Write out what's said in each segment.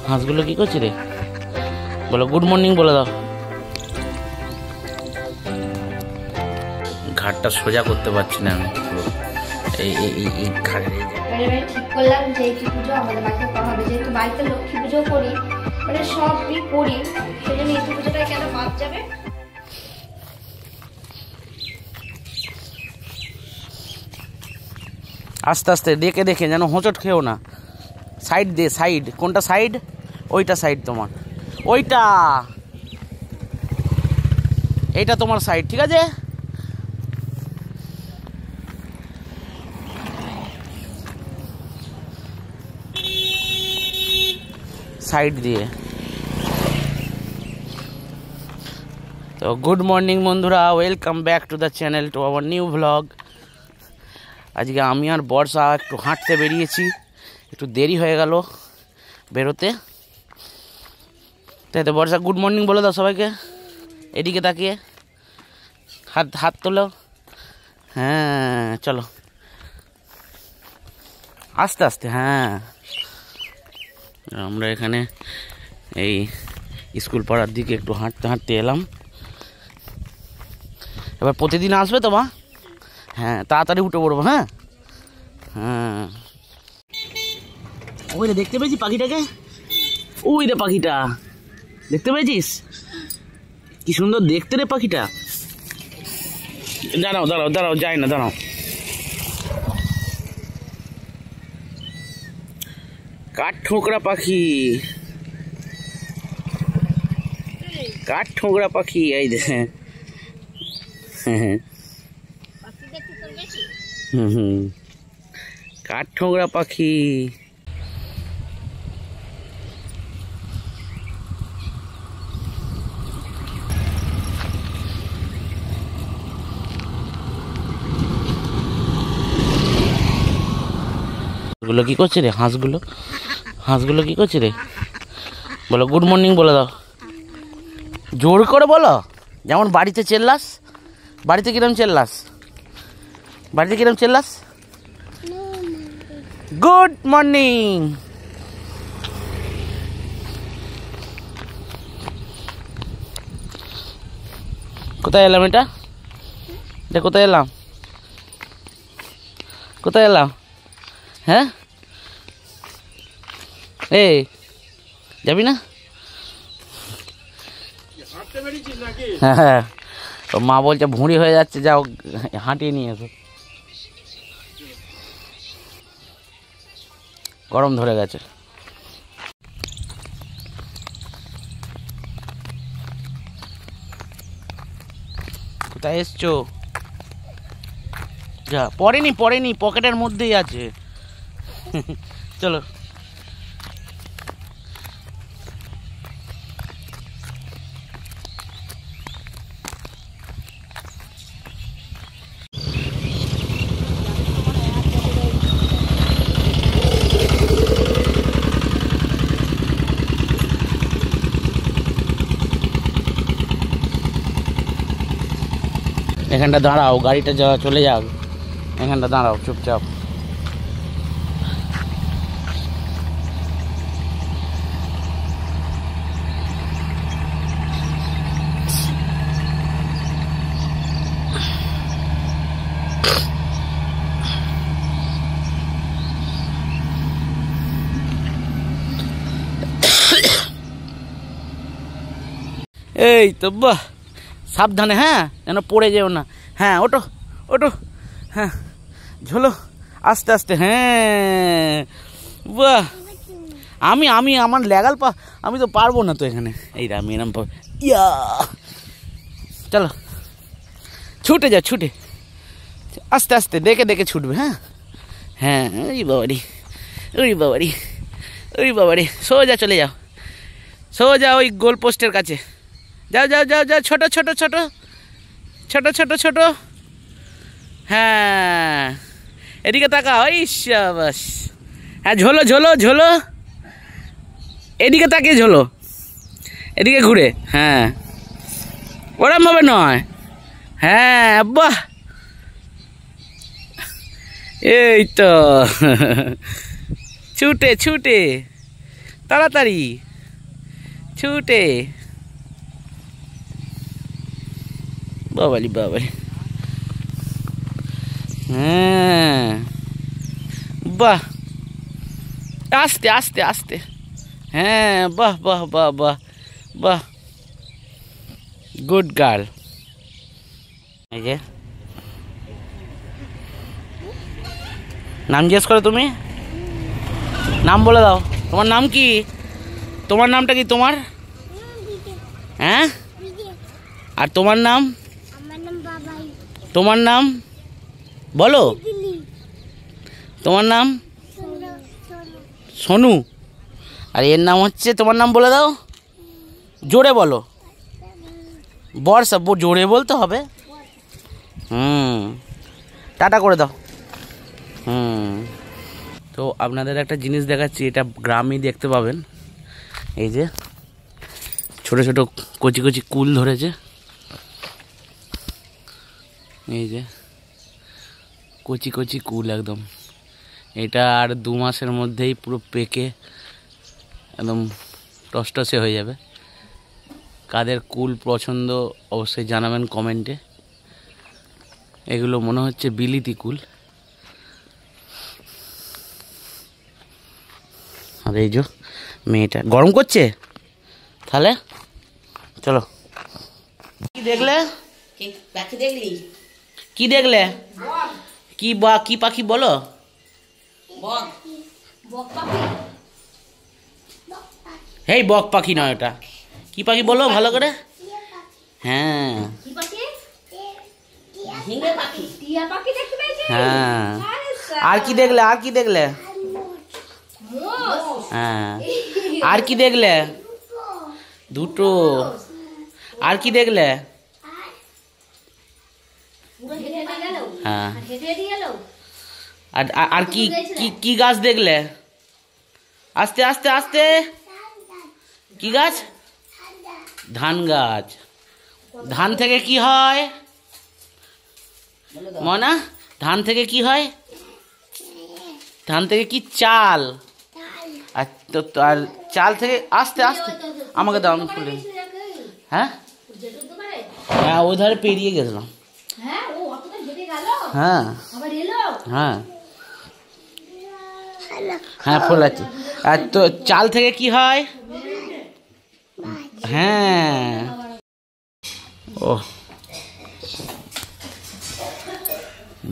হাঁসগুলো কি করছে রে? বলো গুড মর্নিং বলে দাও। ঘাটটা সোজা করতে পারছি না আমি, এই ঘাড়ের ঠিক করলাম যে লক্ষ্মী পুজো আমাদের বাড়িতে করা হবে, যেহেতু বাড়িতে লক্ষ্মী পুজো করি, মানে সবই করি, সেজন্য এই পুজোটা কেন বাদ যাবে। আস্তে আস্তে দেখে দেখে যেন হোঁচট খেও না। সাইড দে, সাইড কোনটা সাইড? ওইটা সাইড তোমার, ওইটা এইটা তোমার সাইড, ঠিক আছে? সাইড দিয়ে। তো গুড মর্নিং বন্ধুরা, welcome back to the channel, to our new vlog. আজকে আমি আর বর্ষা একটু হাঁটতে বেরিয়েছি, একটু দেরি হয়ে গেল বেরোতে। তাই তো বর্ষা গুড মর্নিং বলে দাও সবাইকে, এদিকে তাকিয়ে হাত হাত তোলো। হ্যাঁ চলো আস্তে আস্তে। হ্যাঁ আমরা এখানে এই স্কুল পাড়ার দিকে একটু হাঁটতে হাঁটতে এলাম। এবার প্রতিদিন আসবে তো মা? হ্যাঁ তাড়াতাড়ি উঠে পড়বো। হ্যাঁ হ্যাঁ ওই রে দেখতে পেয়েছি পাখিটাকে, ওই রে পাখিটা দেখতে পেয়েছিস? কি সুন্দর দেখতে রে পাখিটা। দাঁড়াও দাঁড়াও দাঁড়াও, যাই না, দাঁড়াও। কাঠ ঠোকরা পাখি, কাঠ ঠোকরা পাখি, এই দে। কাঠ ঠোকরা পাখি। গুলো কি করছে রে? হাঁসগুলো, হাঁসগুলো কি করছে রে? বলো গুড মর্নিং বলে দাও, জোর করে বলো, যেমন বাড়িতে চেল্লাস। বাড়িতে কিরম চেল্লাস? বাড়িতে কিরম চেল্লাস? Good morning. কোথায় এলাম এটা? কোথায় এলাম? কোথায় এলাম? হ্যাঁ এই যাবি না? হ্যাঁ মা বলছে ভুঁড়ি হয়ে যাচ্ছে, যাও হাঁটিয়ে নিয়ে এসো। গরম ধরে গেছে। কোথায় এসছো? যা, পড়েনি পড়েনি, পকেটের মধ্যেই আছে। চলো এখানটা দাঁড়াও, গাড়িটা যা চলে যাক, এখানটা দাঁড়াও চুপচাপ। এই তো বাহ, সাবধানে, হ্যাঁ যেন পড়ে যেও না। হ্যাঁ ওটো ওটো, হ্যাঁ ঝোলো আস্তে আস্তে। হ্যাঁ বাহ, আমি আমি আমার লেগাল পা, আমি তো পারবো না তো এখানে। এই আমি এরম ইয়া, চলো ছুটে যা, ছুটে আস্তে আস্তে দেখে দেখে ছুটবে। হ্যাঁ হ্যাঁ ওই বাবারি, ওই বাবারি, ওই বাবারি, সোজা চলে যাও, সোজা ওই গোল পোস্টের কাছে যাও যাও যাও যাও, ছোট ছোট ছোট ছোট ছোট ছোট। হ্যাঁ এদিকে তাকাও, এই বাস। হ্যাঁ ঝোলো ঝোলো ঝোলো, এদিকে তাকিয়ে ঝোলো, এদিকে ঘুরে। হ্যাঁ ওরম ভাবে নয়। হ্যাঁ বাহ, এই তো ছুটে ছুটে তাড়াতাড়ি ছুটে। বাবালি বাবালি, হ্যাঁ বাহ, আস্তে আস্তে আস্তে, হ্যাঁ বাহ বাহ বাহ বাহ বাহ, গুড গার্ল। এই যে নাম জিজ্ঞেস করো, তুমি নাম বলে দাও, তোমার নাম কি? তোমার নামটা কি তোমার? হ্যাঁ, আর তোমার নাম? তোমার নাম বলো, তোমার নাম? সোনু। আর এর নাম হচ্ছে, তোমার নাম বলে দাও, জোরে বলো। বর্ষা, জোরে বলতে হবে। টাটা করে দাও। তো আপনাদের একটা জিনিস দেখাচ্ছি, এটা গ্রামেই দেখতে পাবেন। এই যে ছোট ছোট কচি কচি কুল ধরেছে, এই যে কচি কচি কুল একদম। এটা আর 2 মাসের মধ্যেই পুরো পেকে একদম টসটসে হয়ে যাবে। কাদের কুল পছন্দ অবশ্যই জানাবেন কমেন্টে। এগুলো মনে হচ্ছে বিলিতি কুল। আর এই যে মেয়েটা গরম করছে, তাহলে চলো। কি দেখলে? পাখি দেখলি? কি দেখলে? কি পাখি বলো? এই বক পাখি নয়, ওটা কি পাখি বলো ভালো করে? হ্যাঁ হ্যাঁ। আর কি দেখলে? আর কি দেখলে? হ্যাঁ, আর কি দেখলে? দুটো। আর কি দেখলে? হ্যাঁ, আর কি কি গাছ দেখলে? আস্তে আস্তে আস্তে, কি গাছ? ধান গাছ। ধান থেকে কি হয় মনা? ধান থেকে কি হয়? ধান থেকে কি? চাল। আর চাল থেকে, আস্তে আস্তে আমাকে দাও, আমি খুলে। হ্যাঁ হ্যাঁ, ওই ধারে পেরিয়ে গেছিলাম। হ্যাঁ হ্যাঁ হ্যাঁ, ফুল আছে। আর তো চাল থেকে কি হয়? হ্যাঁ। ও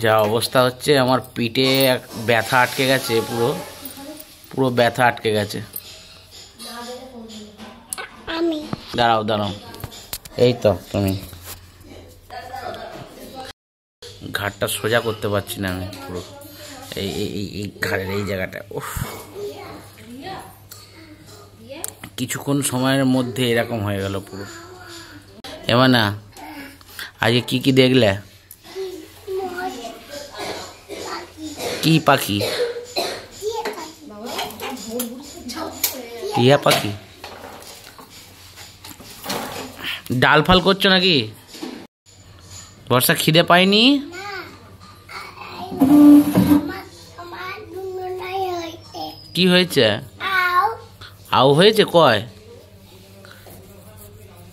যা অবস্থা হচ্ছে, আমার পিঠে ব্যথা আটকে গেছে, পুরো পুরো ব্যথা আটকে গেছে। দাঁড়াও দাঁড়াও, এই তো তুমি। ঘাটটা সোজা করতে পারছি না আমি, পুরো এই এই ঘাড়ের এই জায়গাটা। উফ, কিছুক্ষণ সময়ের মধ্যে এরকম হয়ে গেল পুরো। এবার না, আজকে কি কি দেখলে? কি পাখি? টিয়া পাখি। ডাল ফাল করছো নাকি? বর্ষা খিদে পায়নি? কি হয়েছে? আউ হয়েছে? কয়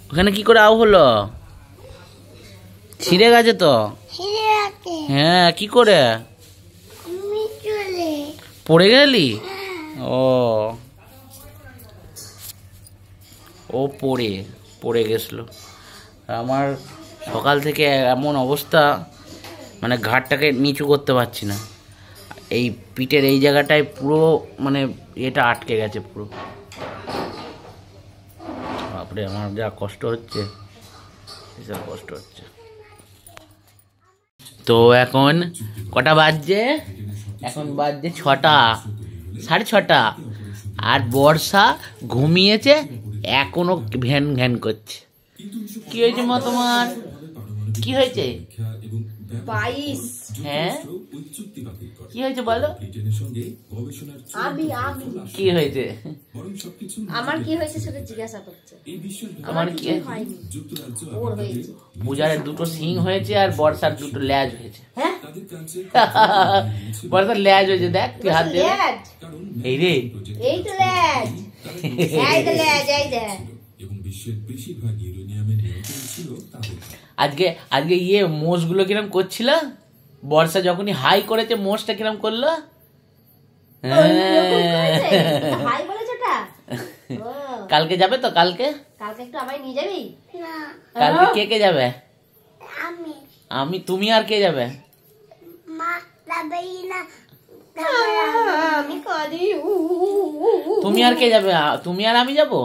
ওখানে কি করে আউ হলো? ছিঁড়ে গেছে তো। হ্যাঁ, কি করে? পড়ে গেলি? ও পড়ে গেছিল। আমার সকাল থেকে এমন অবস্থা, মানে ঘাটটাকে নিচু করতে পারছি না। এই পিঠের এই জায়গাটায় পুরো মানে এটা আটকে গেছে পুরো। বাপরে, আমার যা কষ্ট হচ্ছে, ভীষণ কষ্ট হচ্ছে। তো এখন কটা বাজছে? এখন বাজছে 6টা, 6:30। আর বর্ষা ঘুমিয়েছে, এখনো ভ্যান ভ্যান করছে। কি হয়েছে মা তোমার? কি হয়েছে? 22। হ্যাঁ, কি হয়েছে বলো? কি হয়েছে? আমার কি হয়েছে সেটা জিজ্ঞাসা করছে। আমার কি হয়নি, ওর হয়েছে। পূজার 2টো সিং হয়েছে, আর বর্ষার 2টো ল্যাজ হয়েছে। হ্যাঁ, বর্ষার ল্যাজ হয়েছে, দেখ তুই হাত দিয়ে। এই রে, এই তো ল্যাজ। এবং বিশ্বের বেশিরভাগ ইউরেনিয়ামের নিয়ন্ত্রণ ছিল তাদের। আজকে মোষগুলো কিরম করছিল, বর্ষা যখনই হাই করেছে মোষটা কিরম করলো। কালকে যাবে তো? কালকে একটু আমায় নিয়ে যাবি? কালকে কে যাবে? আমি। তুমি আর কে যাবে? আমি কাঁদি। তুমি আর কে যাবে? তুমি আর আমি যাবো?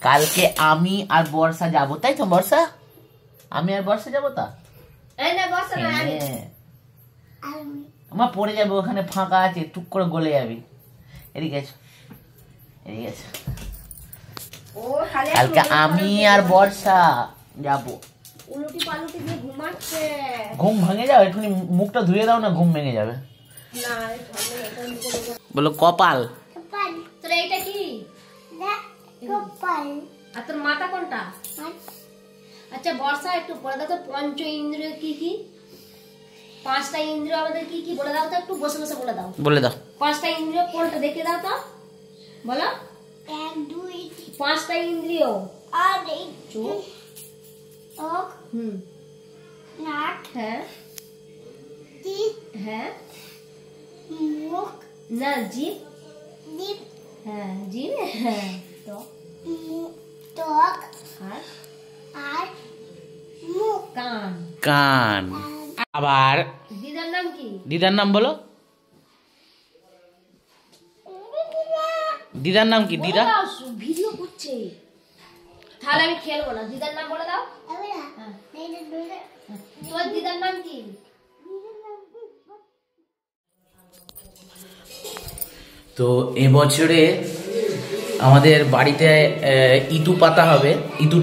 কালকে আমি আর বর্ষা যাবো, তাই তো? বর্ষা, আমি আর বর্ষা যাবো। তা আমার পড়ে যাবে, ওখানে ফাঁকা আছে, টুক করে গলে যাবি। এদিকে এসো, এদিকে এসো। কালকে আমি আর বর্ষা যাবো। ঘুম ভেঙে যাবে, একটুখানি মুখটা ধুয়ে দাও না, ঘুম ভেঙে যাবে। বলো কপাল। তোর এইটা কি? আর তোর মাথা কোনটা? আচ্ছা বর্ষা, একটু বলে দাও তো পঞ্চ ইন্দ্রিয় কি কি? 5টা ইন্দ্রিয় আমাদের কি কি বলে দাও তো, একটু বসে বসে বলে দাও। বলে দাও 5টা ইন্দ্রিয় কোনটা দেখে দাও তো, বলো। 1 2 5টা ইন্দ্রিয়। আর এই চোখ, নাক, হ্যাঁ, জিভ, হ্যাঁ, মুখ, না জিভ, হ্যাঁ জিভ, হ্যাঁ, ত্বক, আর মুখ, কান। আবার দিদার নাম কি? দিদার নাম বলো। দিদার নাম কি? দিদা ভিডিও করছে, তাহলে আমি খেলবো না। দিদার নাম বলে দাও। তোর দিদার নাম কি? তো এবছরে আমাদের বাড়িতে ইতু পাতা হবে, ইতু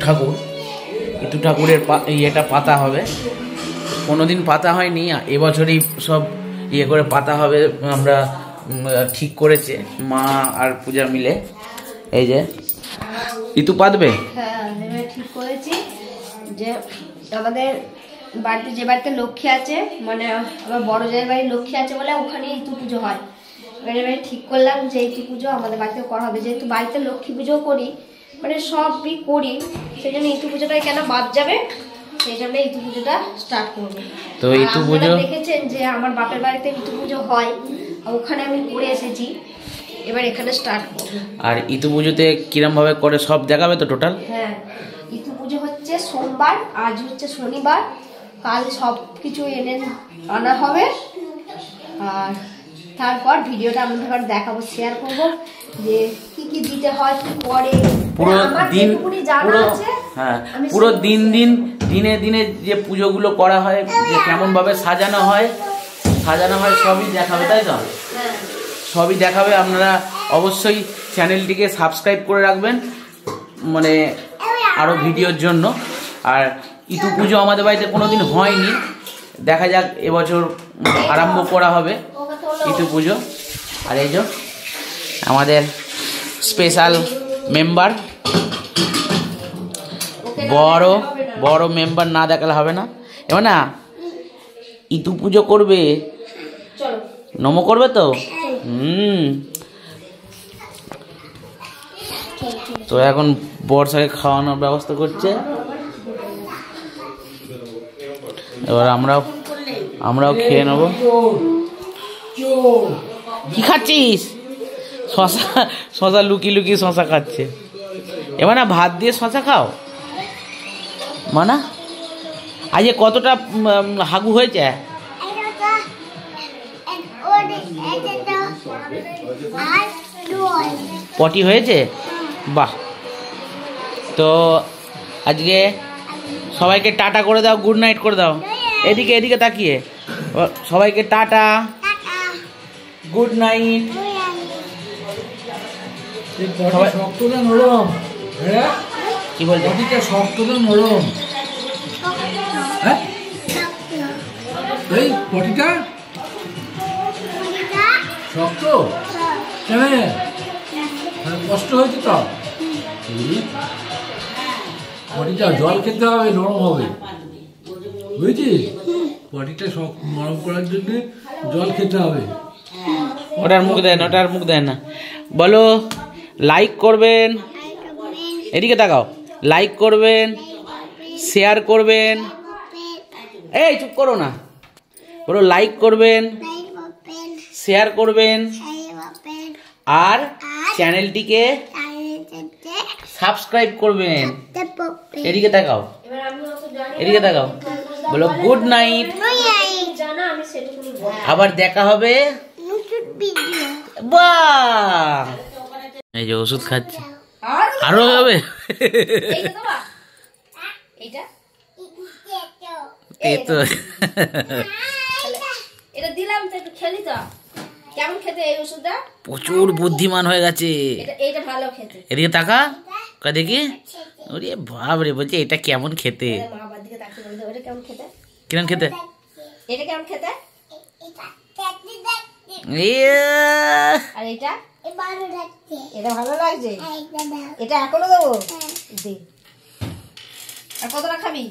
ঠাকুরের ইয়েটা পাতা হবে। কোনোদিন পাতা হয়নি, এবছরই সব ইয়ে করে পাতা হবে। আমরা ঠিক করেছে মা আর পূজা মিলে। এই যে ইতু পাতবে। হ্যাঁ ঠিক করেছি যে আমাদের বাড়িতে, যে বাড়িতে লক্ষ্মী আছে, মানে আমার বড় জায়ের বাড়ির লক্ষ্মী আছে বলে ওখানে ইতু পুজো হয়। এবারে ঠিক করলাম যে ইতু পুজো আমাদের বাড়িতে করা হবে, যেহেতু বাড়িতে লক্ষ্মী পুজো করি, মানে সবই করি, সেই জন্য ইতু পুজোটা কেন বাদ যাবে, সেই জন্য ইতু পুজোটা স্টার্ট করবো। তো ইতু পুজো দেখেছেন যে আমার বাপের বাড়িতে ইতু পুজো হয়, ওখানে আমি করে এসেছি, এবার এখানে স্টার্ট করবো। আর ইতু পুজোতে কিরম ভাবে করে সব দেখাবে তো টোটাল? হ্যাঁ, ইতু পুজো হচ্ছে সোমবার, আজ হচ্ছে শনিবার, কাল সব কিছু এনে আনা হবে। আর তারপর ভিডিওটা আমরা দেখাবো, শেয়ার করবো যে কি কি দিতে হয়, কি করে পুরো দিন, পুরো দিনে দিনে যে পুজোগুলো করা হয়, যে কেমন ভাবে সাজানো হয় সবই দেখাবে, তাই তো? সবই দেখাবে। আপনারা অবশ্যই চ্যানেলটিকে সাবস্ক্রাইব করে রাখবেন, মানে আরো ভিডিওর জন্য। আর ইতু পুজো আমাদের বাড়িতে কোনোদিন হয়নি, দেখা যাক এবছর আরম্ভ করা হবে ইতু পুজো। আর এই যে আমাদের স্পেশাল মেম্বার, বড় মেম্বার না দেখালে হবে না। এবার না ইতু পুজো করবে, নমো করবে তো। তো এখন বর্ষাকে খাওয়ানোর ব্যবস্থা করছে। এবার আমরাও খেয়ে নেবো। কি খাচ্ছিস? শশা লুকিয়ে শশা খাচ্ছে। এবার না ভাত দিয়ে শশা খাও। মানা আজ কতটা হাগু হয়েছে? পটি হয়েছে? বাহ। তো আজকে সবাইকে টাটা করে দাও, গুড নাইট করে দাও। এদিকে তাকিয়ে সবাইকে টাটা, গুড নাইট। শক্ত না নরম? কি বলছো? শক্ত না নরম? হ্যাঁ, এই পটিটা শক্ত কেন? কষ্ট হয়েছে তো? পটিটা জল খেতে হবে, নরম হবে। বুঝেছিস? পটিটা শক্ত নরম করার জন্য জল খেতে হবে। ওটার মুখ দেয় না, ওটার মুখ দেয় না। বলো লাইক করবেন, এদিকে তাকাও, লাইক করবেন, শেয়ার করবেন, এই চুপ করো না, বলো লাইক করবেন, শেয়ার করবেন, আর চ্যানেলটিকে সাবস্ক্রাইব করবেন। এদিকে তাকাও, এদিকে তাকাও, বলো গুড নাইট, আবার দেখা হবে। বাহ, এই যে ওষুধ খাচ্ছে, আরো হবে। এটা দিলাম তো একটু খেলি তো, কেমন খেতে এই ওষুধটা? প্রচুর বুদ্ধিমান হয়ে গেছে। এটা ভালো খেতে। এদিকে তাকা, দেখি, ওরে বাবরে, বলছে এটা কেমন খেতে, মা বাবার দিকে তাকিয়ে বলতে এটা কেমন খেতে, কেমন খেতে, এটা কেমন খেতে, আর এটা এটা ভালো লাগছে, এটা এখনো দেবো, দে। আর কতটা খাবি?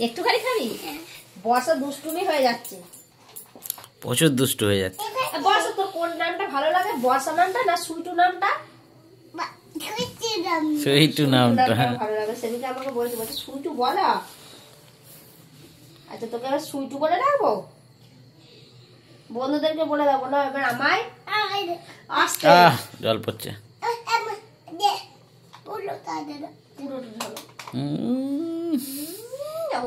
একটুখানি খাবি? বর্ষা দুষ্টুমি হয়ে যাচ্ছে, প্রচুর দুষ্টু হয়ে যাচ্ছে। বর্ষা তোর কোন নামটা ভালো লাগে, বর্ষা নামটা না সুইটু নামটা? সুইটু নামটা ভালো লাগে, সেদিকে আমাকে বলছে, বলছে সুইটু বলা। আচ্ছা তোকে এবার সুইটু বলে রাখবো, বন্ধুদেরকে বলে দেবো না, এবার আমায় আসতে জল পড়ছে।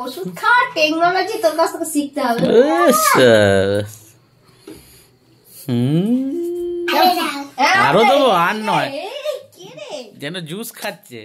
ওষুধ খা, টেকনোলজি তোর কাছ থেকে শিখতে হবে। আরো দেবো, আর নয়, যেন জুস খাচ্ছে।